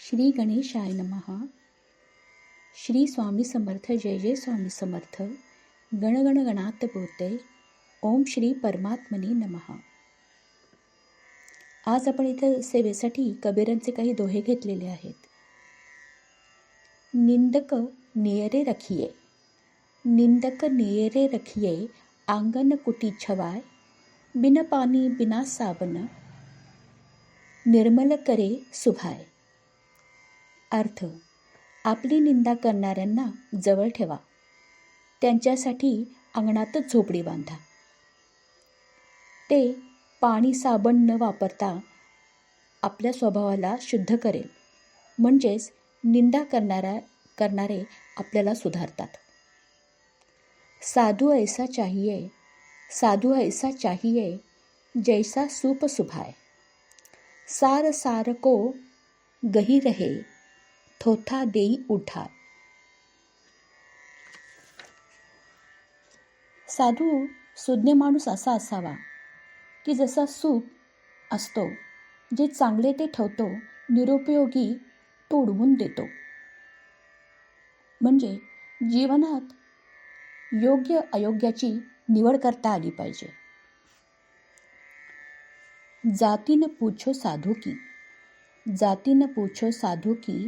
श्री गणेशाय नमः. श्री स्वामी समर्थ. जय जय स्वामी समर्थ. गणगण गणात बोलते. ओम श्री परमात्मने नमः. आज आपण इथं सेवेसाठी कबीरांचे काही दोहे घेतलेले आहेत. निंदक नियरे रखिये, निंदक नियरे रखिये, आंगन कुटी छवाय, बिन पानी बिना साबन, निर्मल करे सुभाय. अर्थ: आपली निंदा करणाऱ्यांना जवळ ठेवा, त्यांच्यासाठी अंगणातच झोपडी बांधा. ते पाणी साबण न वापरता आपल्या स्वभावाला शुद्ध करेल, म्हणजेच निंदा करणारे आपल्याला सुधारतात. साधू ऐसा चाहिए, साधू ऐसा चाहिए, जैसा सूप सुभाय, सार सार को गही रहे, थोथा देई उठाय. साधू सुज्ञ माणूस असा असावा की जसा सूप असतो, जे चांगले ते ठेवतो, निरुपयोगी तो उडवून देतो. म्हणजे जीवनात योग्य अयोग्याची निवड करता आली पाहिजे. जाति न पूछो साधू की, जाति न पूछो साधू की,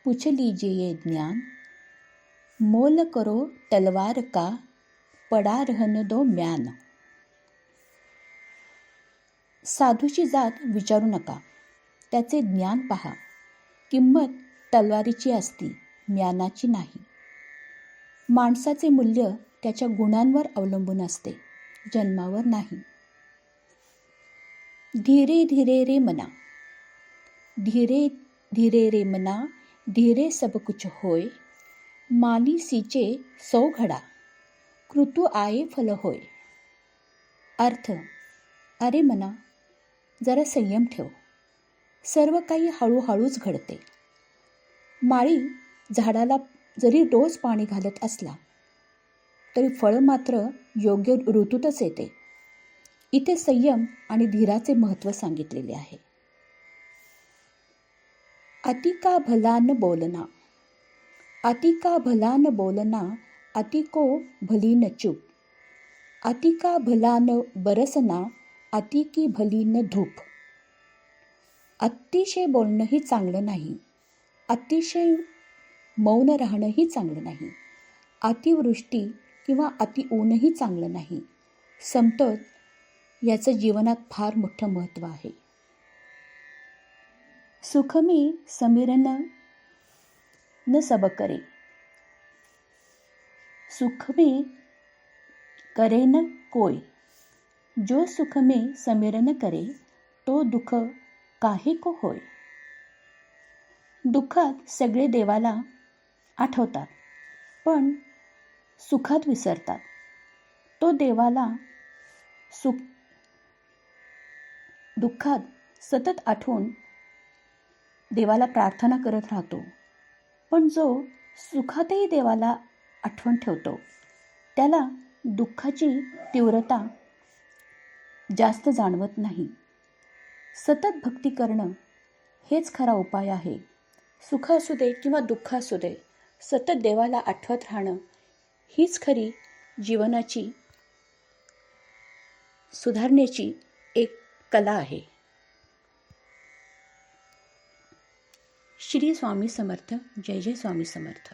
पूछ लीजिए ज्ञान, मोल करो तलवार का, पडा रहन दो म्यान. साधूची जात विचारू नका, त्याचे ज्ञान पहा. किंमत तलवारीची असती, म्यानाची नाही. माणसाचे मूल्य त्याच्या गुणांवर अवलंबून असते, जन्मावर नाही. धीरे धीरे रे मना, धीरे धीरे रे मना, धीरे सब कुछ होय, माली सींचे 100 घड़ा, कृतु आये फल होय. अर्थ: अरे मना, जरा संयम ठेव, सर्व काही हळूहळूच घडते. माळी झाडाला जरी रोज पाणी घालत असला तरी फळ मात्र योग्य ऋतूतच येते. इथे संयम आणि धीराचे महत्त्व सांगितलेले आहे. अति का भला न बोलना, अति का भला न बोलना, अति को भली न चूप, अति का भला न बरसना, अति की भली न धूप. अतिशय बोलणंही चांगलं नाही, अतिशय मौन राहणंही चांगलं नाही, अतिवृष्टी किंवा अति ऊनही चांगलं नाही. समतोल याचं जीवनात फार मोठं महत्त्व आहे. सुख में समिरन न सब करे, सुख में करे न कोय, जो सुख में समिरन करे, तो दुःख काहे को होय. दुःखात सगळे देवाला आठवतात, पण सुखात विसरतात. तो देवाला दुःखात सतत आठवून देवाला प्रार्थना करत राहतो, पण जो सुखातही देवाला आठवण ठेवतो, त्याला दुःखाची तीव्रता जास्त जाणवत नाही. सतत भक्ती करणं हेच खरा उपाय आहे. सुख असू दे किंवा दुःख असू दे, सतत देवाला आठवत राहणं हीच खरी जीवनाची सुधारण्याची एक कला आहे. श्री स्वामी समर्थ. जय जय स्वामी समर्थ.